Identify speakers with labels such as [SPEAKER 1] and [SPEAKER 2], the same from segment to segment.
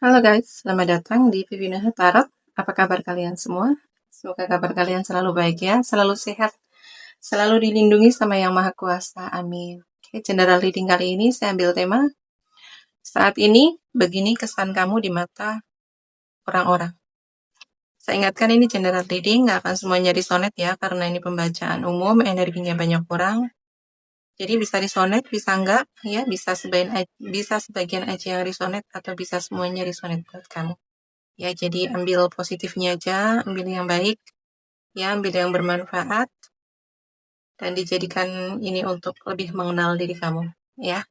[SPEAKER 1] Halo guys, selamat datang di Vivina Tarot. Apa kabar kalian semua? Semoga kabar kalian selalu baik ya, selalu sehat, selalu dilindungi sama Yang Maha Kuasa. Amin. Oke, general reading kali ini saya ambil tema saat ini begini kesan kamu di mata orang-orang. Saya ingatkan ini general reading, nggak akan semuanya resonate ya, karena ini pembacaan umum, energinya banyak orang. Jadi bisa resonate, bisa enggak, ya bisa sebagian aja yang resonate atau bisa semuanya resonate buat kamu. Ya, jadi ambil positifnya aja, ambil yang baik, ya, ambil yang bermanfaat, dan dijadikan ini untuk lebih mengenal diri kamu, ya.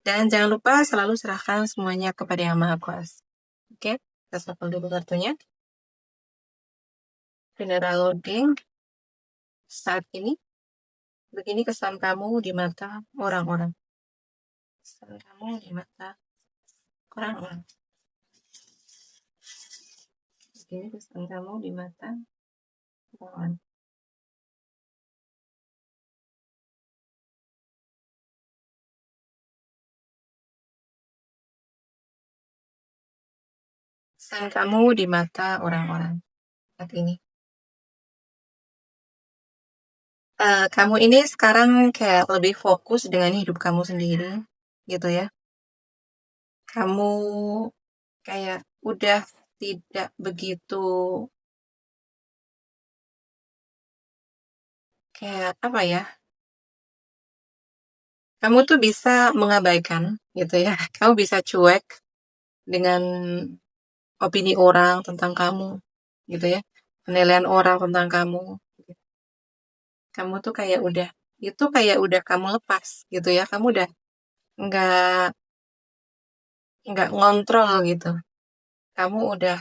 [SPEAKER 1] Dan jangan lupa selalu serahkan semuanya kepada Yang Maha Kuasa. Oke, kita shuffle dulu kartunya. General loading. Saat ini, begini kesan kamu di mata orang-orang. Kesan kamu di mata orang-orang. Begini kesan kamu di mata orang-orang. Kesan kamu di mata orang-orang saat ini. Kamu ini sekarang kayak lebih fokus dengan hidup kamu sendiri, gitu ya. Kamu kayak udah tidak begitu, kayak apa ya, kamu tuh bisa mengabaikan, gitu ya. Kamu bisa cuek dengan opini orang tentang kamu, gitu ya. Penilaian orang tentang kamu. Kamu tuh kayak udah kamu lepas, gitu ya. Kamu udah nggak nggak ngontrol gitu. Kamu udah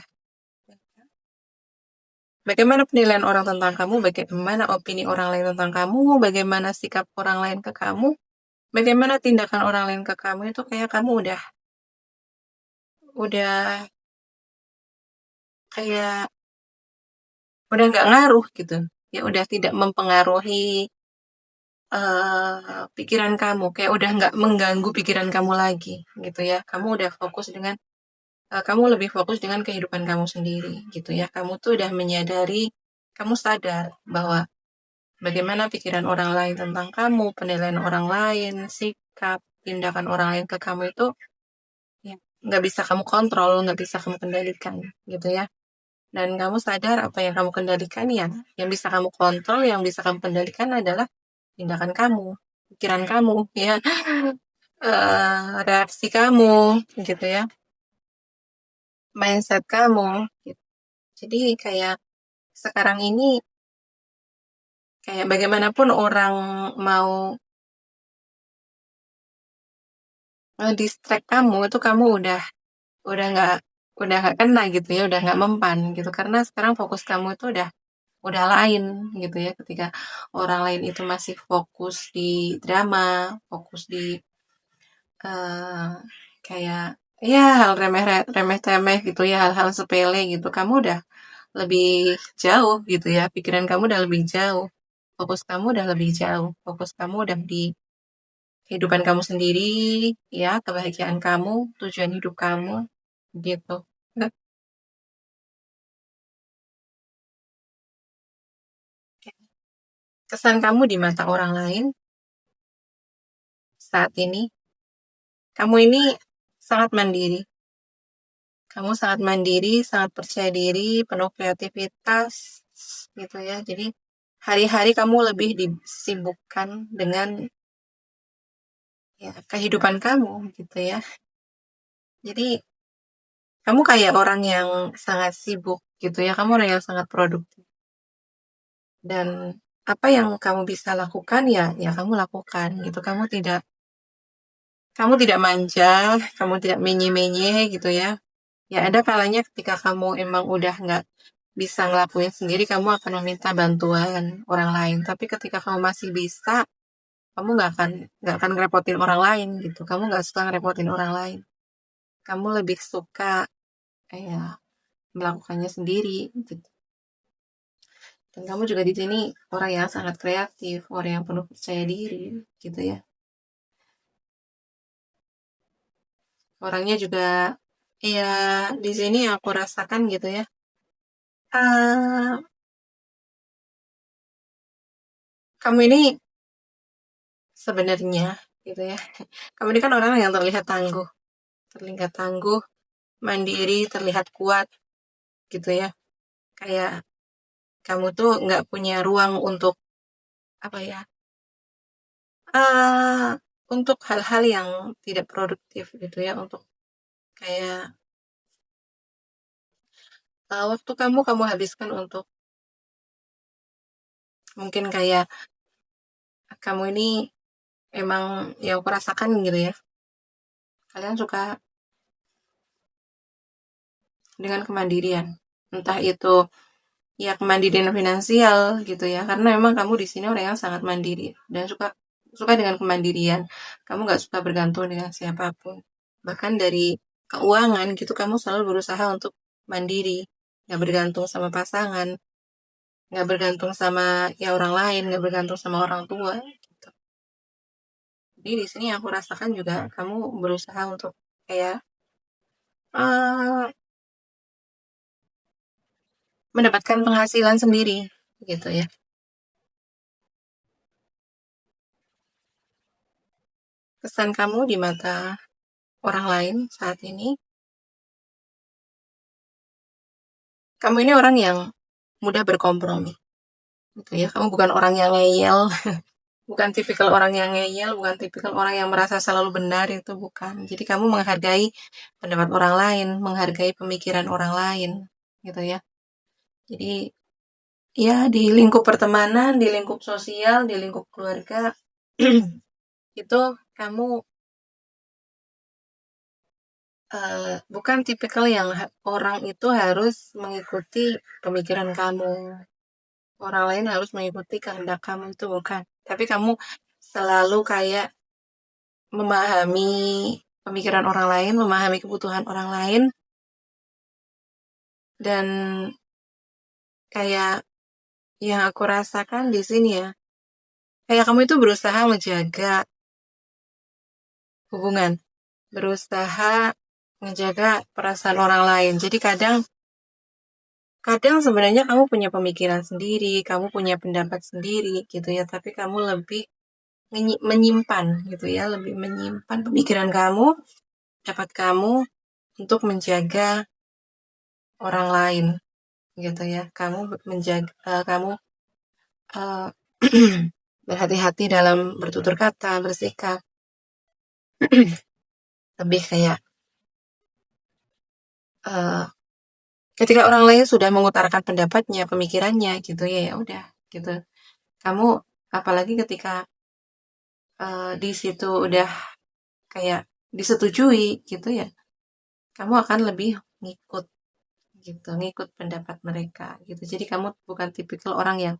[SPEAKER 1] bagaimana penilaian orang tentang kamu, bagaimana opini orang lain tentang kamu, bagaimana sikap orang lain ke kamu, bagaimana tindakan orang lain ke kamu itu kayak kamu udah kayak udah nggak ngaruh gitu. Ya udah tidak mempengaruhi pikiran kamu, kayak udah nggak mengganggu pikiran kamu lagi gitu ya. Kamu lebih fokus dengan kehidupan kamu sendiri gitu ya. Kamu tuh udah menyadari, kamu sadar bahwa bagaimana pikiran orang lain tentang kamu, penilaian orang lain, sikap, tindakan orang lain ke kamu itu ya nggak bisa kamu kontrol, nggak bisa kamu kendalikan, gitu ya. Dan kamu sadar apa yang kamu kendalikan ya, yang bisa kamu kontrol, yang bisa kamu kendalikan adalah tindakan kamu, pikiran kamu, ya, reaksi kamu, gitu ya, mindset kamu. Gitu. Jadi kayak sekarang ini kayak bagaimanapun orang mau distract kamu itu kamu udah nggak kena gitu ya, udah nggak mempan gitu karena sekarang fokus kamu itu udah lain gitu ya, ketika orang lain itu masih fokus di drama, fokus di eh, kayak ya hal remeh temeh gitu ya, hal-hal sepele gitu, kamu udah lebih jauh gitu ya, pikiran kamu udah lebih jauh, fokus kamu udah lebih jauh, fokus kamu udah di kehidupan kamu sendiri, ya, kebahagiaan kamu, tujuan hidup kamu, gitu. Kesan kamu di mata orang lain saat ini, kamu ini sangat mandiri. Kamu sangat mandiri, sangat percaya diri, penuh kreativitas, gitu ya. Jadi hari-hari kamu lebih disibukkan dengan ya kehidupan kamu, gitu ya. Jadi kamu kayak orang yang sangat sibuk, gitu ya. Kamu orang yang sangat produktif. Dan apa yang kamu bisa lakukan ya kamu lakukan gitu. Kamu tidak manja, kamu tidak menye-menye gitu ya. Ya ada kalanya ketika kamu emang udah nggak bisa ngelakuin sendiri, kamu akan meminta bantuan orang lain. Tapi ketika kamu masih bisa, kamu nggak akan ngerepotin orang lain gitu. Kamu nggak suka ngerepotin orang lain. Kamu lebih suka kayak melakukannya sendiri gitu. Dan kamu juga di sini orang yang sangat kreatif, orang yang penuh percaya diri gitu ya. Orangnya juga Ya, di sini aku rasakan gitu ya. Ah, kamu ini sebenarnya gitu ya. Kamu ini kan orang yang terlihat tangguh, mandiri, terlihat kuat gitu ya. Kayak kamu tuh nggak punya ruang untuk apa ya? ah untuk hal-hal yang tidak produktif gitu ya, untuk kayak waktu kamu habiskan untuk mungkin kayak kamu ini emang yang aku rasakan gitu ya. Kalian suka dengan kemandirian. Entah itu ya kemandirian finansial gitu ya. Karena memang kamu di sini orang yang sangat mandiri dan suka suka dengan kemandirian. Kamu nggak suka bergantung dengan siapapun. Bahkan dari keuangan gitu kamu selalu berusaha untuk mandiri, nggak bergantung sama pasangan, nggak bergantung sama ya orang lain, nggak bergantung sama orang tua gitu. Jadi di sini aku rasakan juga kamu berusaha untuk kayak eh, mendapatkan penghasilan sendiri gitu ya. Kesan kamu di mata orang lain saat ini, kamu ini orang yang mudah berkompromi gitu ya. Kamu bukan orang yang ngeyel, bukan tipikal orang yang ngeyel, bukan tipikal orang yang merasa selalu benar, itu bukan. Jadi kamu menghargai pendapat orang lain, menghargai pemikiran orang lain gitu ya. Jadi ya di lingkup pertemanan, di lingkup sosial, di lingkup keluarga itu kamu bukan tipikal yang orang itu harus mengikuti pemikiran kamu. Orang lain harus mengikuti kehendak kamu, itu bukan. Tapi kamu selalu kayak memahami pemikiran orang lain, memahami kebutuhan orang lain, dan kayak yang aku rasakan di sini ya, kayak kamu itu berusaha menjaga hubungan, berusaha menjaga perasaan orang lain. Jadi kadang kadang sebenarnya kamu punya pemikiran sendiri, kamu punya pendapat sendiri gitu ya, tapi kamu lebih menyimpan gitu ya, lebih menyimpan pemikiran kamu, pendapat kamu untuk menjaga orang lain gitu ya. Kamu menjaga kamu eh, berhati-hati dalam bertutur kata, bersikap. Lebih kayak eh, ketika orang lain sudah mengutarakan pendapatnya, pemikirannya gitu ya, ya udah gitu. Kamu apalagi ketika di situ udah kayak disetujui gitu ya, kamu akan lebih ngikut gitu, ngikut pendapat mereka gitu. Jadi kamu bukan tipikal orang yang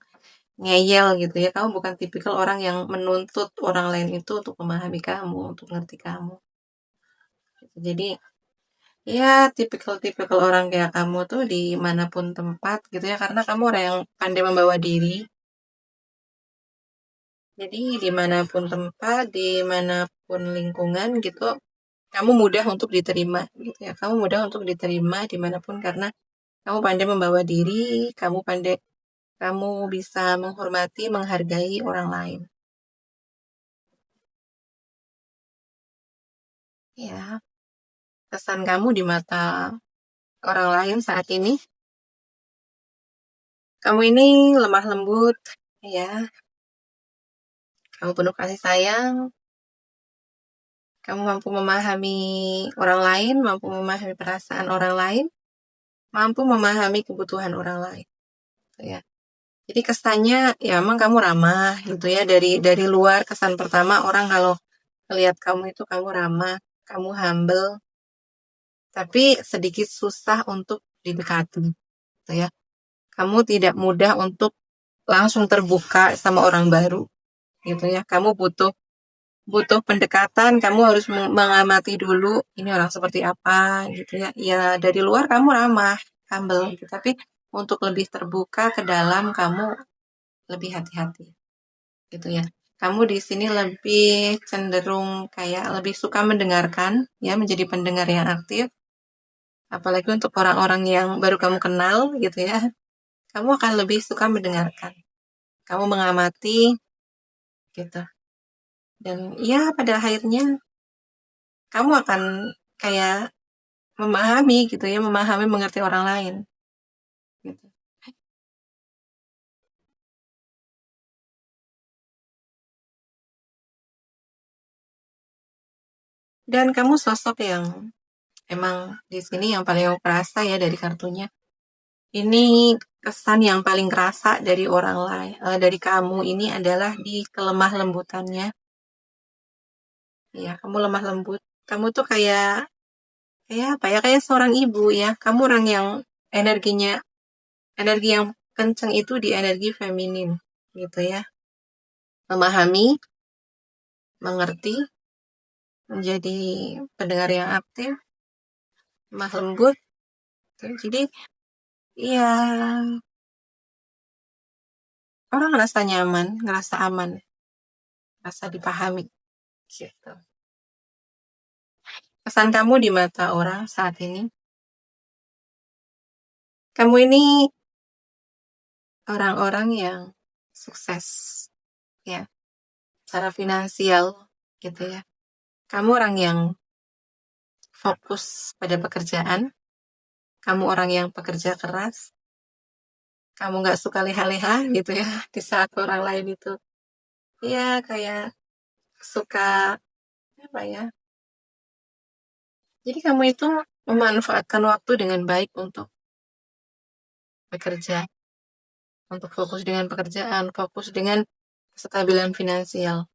[SPEAKER 1] ngeyel gitu ya, kamu bukan tipikal orang yang menuntut orang lain itu untuk memahami kamu, untuk ngerti kamu gitu. Jadi ya tipikal-tipikal orang kayak kamu tuh dimanapun tempat gitu ya, karena kamu orang yang pandai membawa diri. Jadi dimanapun tempat, dimanapun lingkungan gitu, kamu mudah untuk diterima gitu ya. Kamu mudah untuk diterima dimanapun karena kamu pandai membawa diri, kamu bisa menghormati, menghargai orang lain. Ya, kesan kamu di mata orang lain saat ini, kamu ini lemah lembut, ya, kamu penuh kasih sayang, kamu mampu memahami orang lain, mampu memahami perasaan orang lain, mampu memahami kebutuhan orang lain, gitu ya. Jadi kesannya ya emang kamu ramah gitu ya, dari luar kesan pertama orang kalau lihat kamu itu kamu ramah, kamu humble, tapi sedikit susah untuk didekati, gitu ya. Kamu tidak mudah untuk langsung terbuka sama orang baru, gitu ya. Kamu butuh butuh pendekatan, kamu harus mengamati dulu ini orang seperti apa gitu ya. Ya dari luar kamu ramah, humble gitu, tapi untuk lebih terbuka ke dalam kamu lebih hati-hati gitu ya. Kamu di sini lebih cenderung kayak lebih suka mendengarkan ya, menjadi pendengar yang aktif, Apalagi untuk orang-orang yang baru kamu kenal gitu ya, kamu akan lebih suka mendengarkan. Kamu mengamati gitu. Dan ya pada akhirnya kamu akan kayak memahami gitu ya, memahami mengerti orang lain gitu. Dan kamu sosok yang emang di sini yang paling aku kerasa ya dari kartunya. Ini kesan yang paling kerasa dari orang lain, dari kamu ini adalah di kelemah lembutannya. Ya, kamu lemah lembut. Kamu tuh kayak kayak apa ya? Kayak seorang ibu ya. Kamu orang yang energinya, energi yang kenceng itu di energi feminin gitu ya. Memahami, mengerti, menjadi pendengar yang aktif, lemah lembut. Jadi ya orang ngerasa nyaman, ngerasa aman, ngerasa dipahami gitu. Kesan kamu di mata orang saat ini, kamu ini orang-orang yang sukses ya, secara finansial gitu ya. Kamu orang yang fokus pada pekerjaan, kamu orang yang pekerja keras, kamu nggak suka leha-leha gitu ya, di saat orang lain itu ya kayak suka apa ya. Jadi kamu itu memanfaatkan waktu dengan baik untuk bekerja, untuk fokus dengan pekerjaan, fokus dengan kestabilan finansial.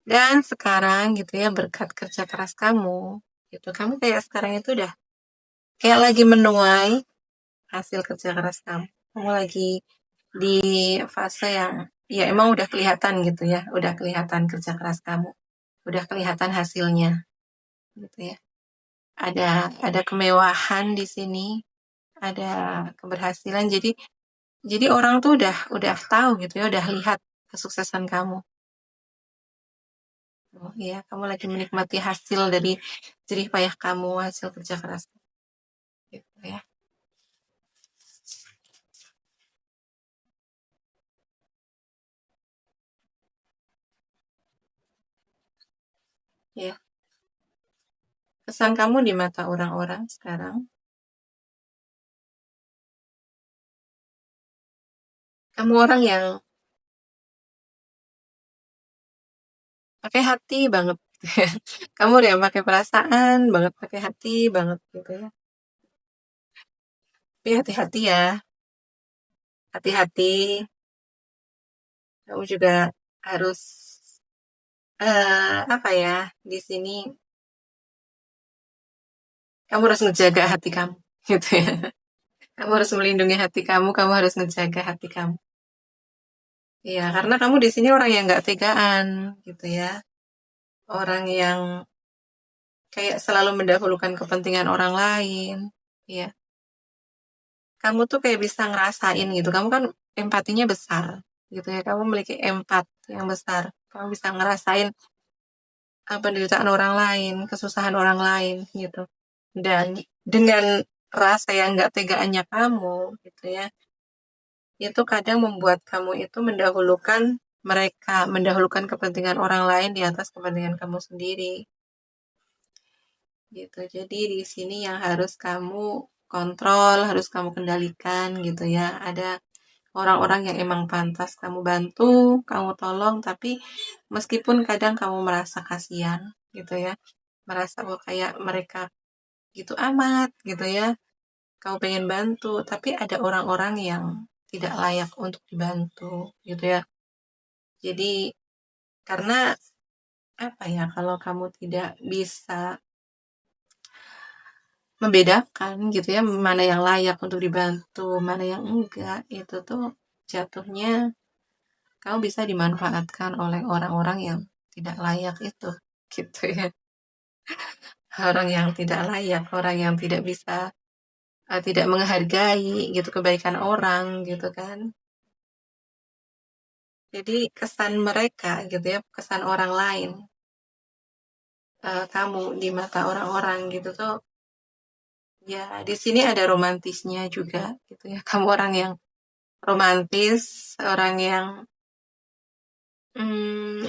[SPEAKER 1] Dan sekarang gitu ya, berkat kerja keras kamu, gitu, kamu kayak sekarang itu udah kayak lagi menuai hasil kerja keras kamu. Kamu lagi di fase yang ya emang udah kelihatan gitu ya, udah kelihatan kerja keras kamu, udah kelihatan hasilnya gitu ya. Ada kemewahan di sini, ada keberhasilan. Jadi orang tuh udah tahu gitu ya, udah lihat kesuksesan kamu. Oh iya, kamu lagi menikmati hasil dari jerih payah kamu, hasil kerja keras gitu ya. Ya, kesan kamu di mata orang-orang sekarang, kamu orang yang pakai hati banget. Kamu udah yang pakai perasaan banget, pakai hati banget gitu ya. Tapi hati-hati ya, hati-hati. Kamu juga harus apa ya di sini. Kamu harus ngejaga hati kamu, gitu ya. Kamu harus melindungi hati kamu. Kamu harus ngejaga hati kamu. Iya, karena kamu di sini orang yang nggak tegaan, gitu ya. Orang yang kayak selalu mendahulukan kepentingan orang lain. Iya, kamu tuh kayak bisa ngerasain gitu. Kamu kan empatinya besar, gitu ya. Kamu memiliki empat yang besar. Kamu bisa ngerasain penderitaan orang lain, kesusahan orang lain, gitu. Dan dengan rasa yang nggak tegaannya kamu, gitu ya, itu kadang membuat kamu itu mendahulukan mereka, mendahulukan kepentingan orang lain di atas kepentingan kamu sendiri. Gitu. Jadi di sini yang harus kamu kontrol, harus kamu kendalikan gitu ya. Ada orang-orang yang emang pantas kamu bantu, kamu tolong, tapi meskipun kadang kamu merasa kasihan gitu ya, merasa kok kayak mereka gitu amat gitu ya, kamu pengen bantu, tapi ada orang-orang yang tidak layak untuk dibantu gitu ya. Jadi karena apa ya, kalau kamu tidak bisa membedakan gitu ya, mana yang layak untuk dibantu, mana yang enggak, itu tuh jatuhnya kamu bisa dimanfaatkan oleh orang-orang yang tidak layak itu, gitu ya. Orang yang tidak layak, orang yang tidak bisa, tidak menghargai gitu kebaikan orang gitu kan. Jadi kesan mereka gitu ya, kesan orang lain kamu di mata orang-orang gitu tuh, ya di sini ada romantisnya juga gitu ya. Kamu orang yang romantis, orang yang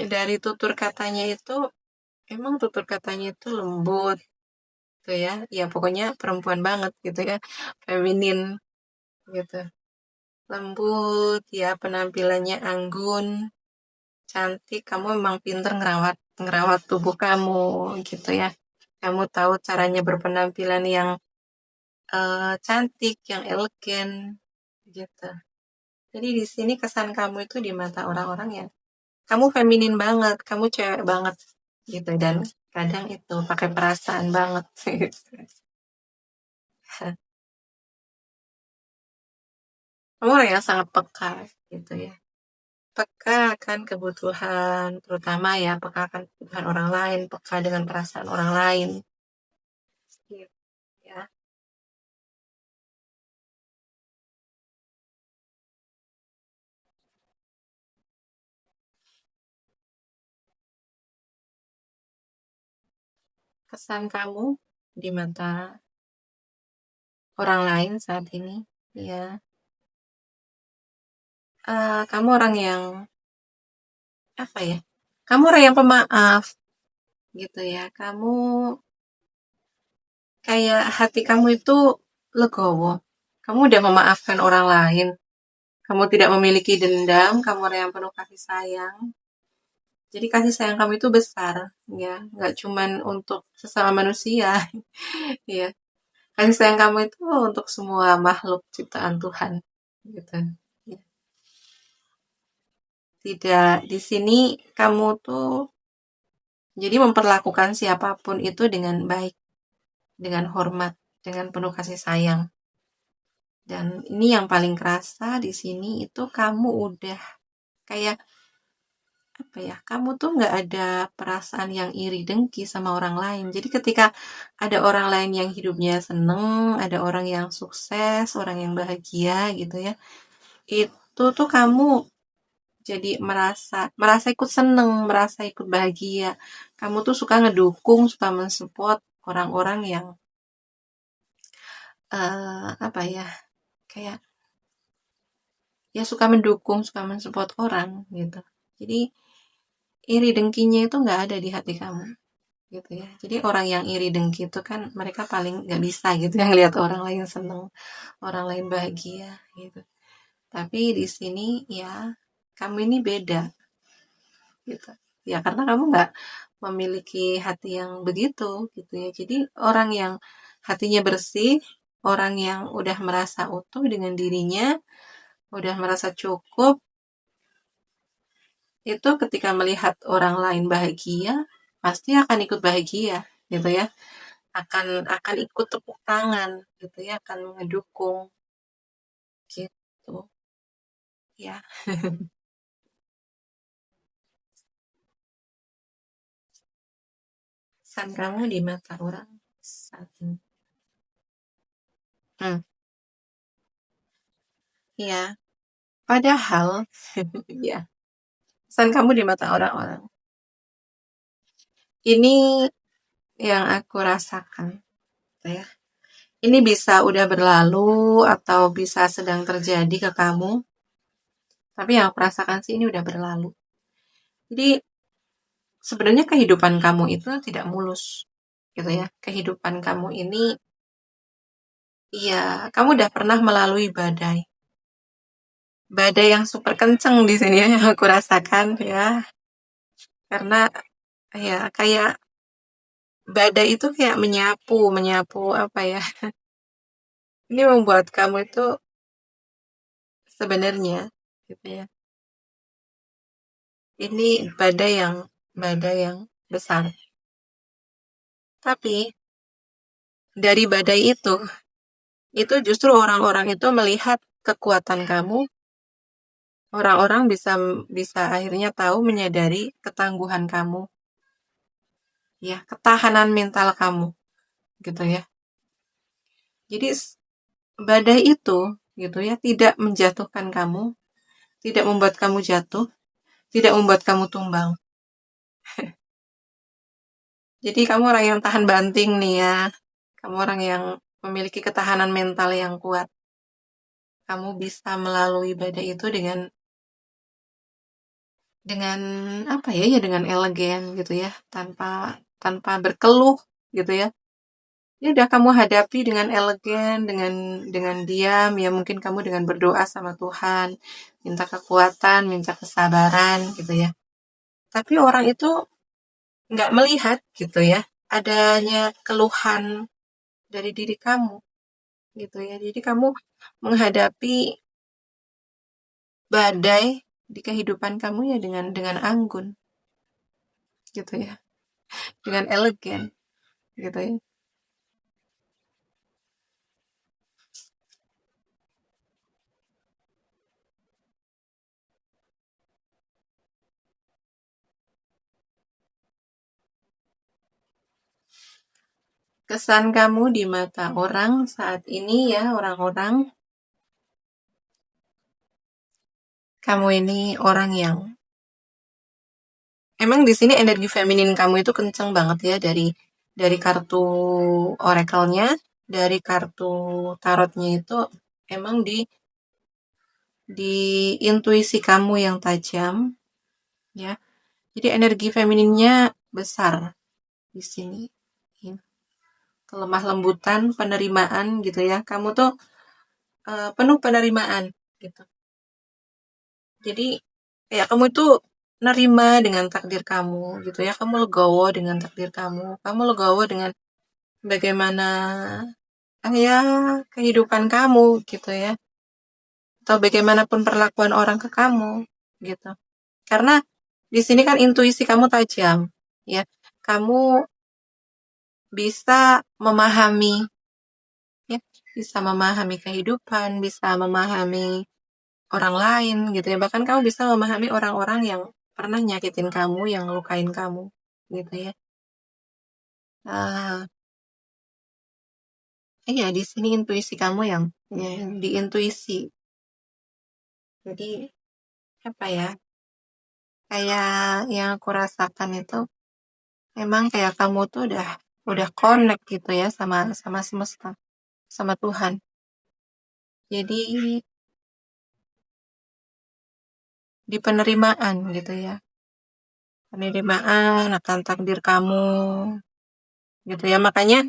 [SPEAKER 1] dari tutur katanya itu, emang tutur katanya itu lembut gitu ya. Ya pokoknya perempuan banget gitu ya, feminin gitu. Lembut, ya penampilannya anggun, cantik. Kamu memang pinter ngerawat ngerawat tubuh kamu gitu ya. Kamu tahu caranya berpenampilan yang cantik, yang elegan gitu. Jadi di sini kesan kamu itu di mata orang-orang ya, kamu feminin banget, kamu cewek banget gitu, dan kadang itu pakai perasaan banget. Kamu orang yang sangat peka gitu ya. Peka akan kebutuhan, terutama ya peka akan kebutuhan orang lain, peka dengan perasaan orang lain. Gitu ya. Kesan kamu di mata orang lain saat ini, ya, kamu orang yang apa ya? Kamu orang yang pemaaf gitu ya. Kamu kayak hati kamu itu legowo. Kamu udah memaafkan orang lain. Kamu tidak memiliki dendam. Kamu orang yang penuh kasih sayang. Jadi kasih sayang kamu itu besar, ya. Nggak cuman untuk sesama manusia, ya. Kasih sayang kamu itu untuk semua makhluk ciptaan Tuhan, gitu. Ya. Tidak, di sini kamu tuh jadi memperlakukan siapapun itu dengan baik, dengan hormat, dengan penuh kasih sayang. Dan ini yang paling kerasa di sini itu kamu udah kayak apa ya? Kamu tuh nggak ada perasaan yang iri dengki sama orang lain. Jadi ketika ada orang lain yang hidupnya seneng, ada orang yang sukses, orang yang bahagia gitu ya, itu tuh kamu jadi merasa merasa ikut seneng, merasa ikut bahagia. Kamu tuh suka ngedukung, suka mensupport orang-orang yang apa ya? Kayak ya suka mendukung, suka mensupport orang gitu. Jadi iri dengkinya itu nggak ada di hati kamu gitu ya. Jadi orang yang iri dengki itu kan mereka paling nggak bisa gitu yang lihat orang lain seneng, orang lain bahagia gitu. Tapi di sini ya kamu ini beda gitu. Ya karena kamu nggak memiliki hati yang begitu gitu ya. Jadi orang yang hatinya bersih, orang yang udah merasa utuh dengan dirinya, udah merasa cukup, itu ketika melihat orang lain bahagia, pasti akan ikut bahagia gitu ya. Akan ikut tepuk tangan gitu ya, akan mendukung gitu ya. Kesan kamu di mata orang saat ini. Hmm, ya. Padahal ya, kesan kamu di mata orang-orang. Ini yang aku rasakan gitu ya. Ini bisa udah berlalu atau bisa sedang terjadi ke kamu, tapi yang aku rasakan sih ini udah berlalu. Jadi sebenarnya kehidupan kamu itu tidak mulus gitu ya. Kehidupan kamu ini, iya, kamu udah pernah melalui badai. Badai yang super kenceng di sini ya yang aku rasakan ya. Karena ya kayak badai itu kayak menyapu, menyapu apa ya. Ini membuat kamu itu sebenarnya gitu ya. Ini badai yang besar. Tapi dari badai itu justru orang-orang itu melihat kekuatan kamu. Orang-orang bisa bisa akhirnya tahu menyadari ketangguhan kamu, ya, ketahanan mental kamu gitu ya. Jadi badai itu gitu ya tidak menjatuhkan kamu, tidak membuat kamu jatuh, tidak membuat kamu tumbang. Jadi kamu orang yang tahan banting nih ya. Kamu orang yang memiliki ketahanan mental yang kuat. Kamu bisa melalui badai itu dengan apa ya, ya dengan elegan gitu ya, tanpa tanpa berkeluh gitu ya. Ya udah kamu hadapi dengan elegan, dengan diam ya, mungkin kamu dengan berdoa sama Tuhan, minta kekuatan, minta kesabaran gitu ya. Tapi orang itu nggak melihat gitu ya, adanya keluhan dari diri kamu gitu ya. Jadi kamu menghadapi badai di kehidupan kamu ya dengan anggun gitu ya, dengan elegan gitu ya. Kesan kamu di mata orang saat ini ya, orang-orang, kamu ini orang yang emang di sini energi feminin kamu itu kenceng banget ya, dari kartu oracle-nya, dari kartu tarotnya itu emang di intuisi kamu yang tajam ya. Jadi energi femininnya besar di sini. Ya. Kelemah lembutan, penerimaan gitu ya. Kamu tuh penuh penerimaan gitu. Jadi kayak kamu itu nerima dengan takdir kamu gitu ya. Kamu legowo dengan takdir kamu. Kamu legowo dengan bagaimana ya kehidupan kamu gitu ya. Atau bagaimanapun perlakuan orang ke kamu gitu. Karena di sini kan intuisi kamu tajam ya. Kamu bisa memahami ya, bisa memahami kehidupan, bisa memahami orang lain gitu ya. Bahkan kamu bisa memahami orang-orang yang pernah nyakitin kamu, yang ngelukain kamu gitu ya. Ah, iya di sini intuisi kamu yang ya, diintuisi. Jadi apa ya? Kayak yang aku rasakan itu emang kayak kamu tuh udah connect gitu ya sama sama semesta, sama Tuhan. Jadi di penerimaan gitu ya. Penerimaan akan takdir kamu gitu ya. Makanya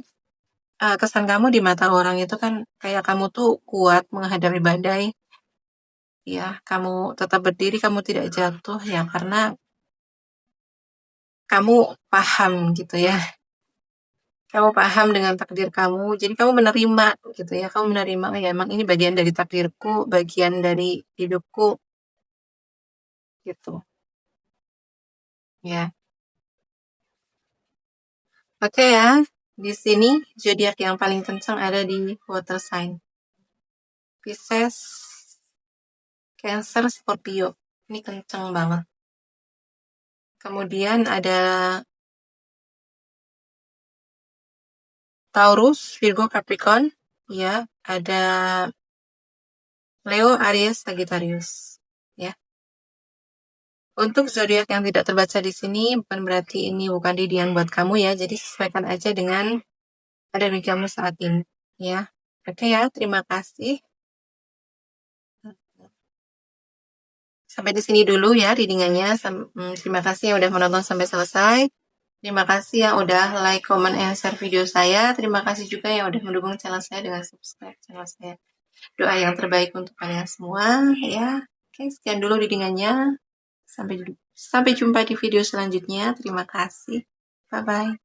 [SPEAKER 1] kesan kamu di mata orang itu kan kayak kamu tuh kuat menghadapi badai. Ya, kamu tetap berdiri, kamu tidak jatuh ya karena kamu paham gitu ya. Kamu paham dengan takdir kamu, jadi kamu menerima gitu ya. Kamu menerima, oh ya emang ini bagian dari takdirku, bagian dari hidupku gitu. Ya. Oke ya. Di sini zodiak yang paling kencang ada di water sign. Pisces, Cancer, Scorpio. Ini kencang banget. Kemudian ada Taurus, Virgo, Capricorn. Ya, ada Leo, Aries, Sagittarius. Ya. Untuk zodiak yang tidak terbaca di sini bukan berarti ini bukan didian buat kamu ya. Jadi sesuaikan aja dengan energi kamu saat ini. Ya. Oke ya, terima kasih. Sampai di sini dulu ya readingannya. Terima kasih yang udah menonton sampai selesai. Terima kasih yang udah like, comment, and share video saya. Terima kasih juga yang udah mendukung channel saya dengan subscribe channel saya. Doa yang terbaik untuk kalian semua ya. Oke, sekian dulu readingannya. Sampai jumpa di video selanjutnya. Terima kasih. Bye bye.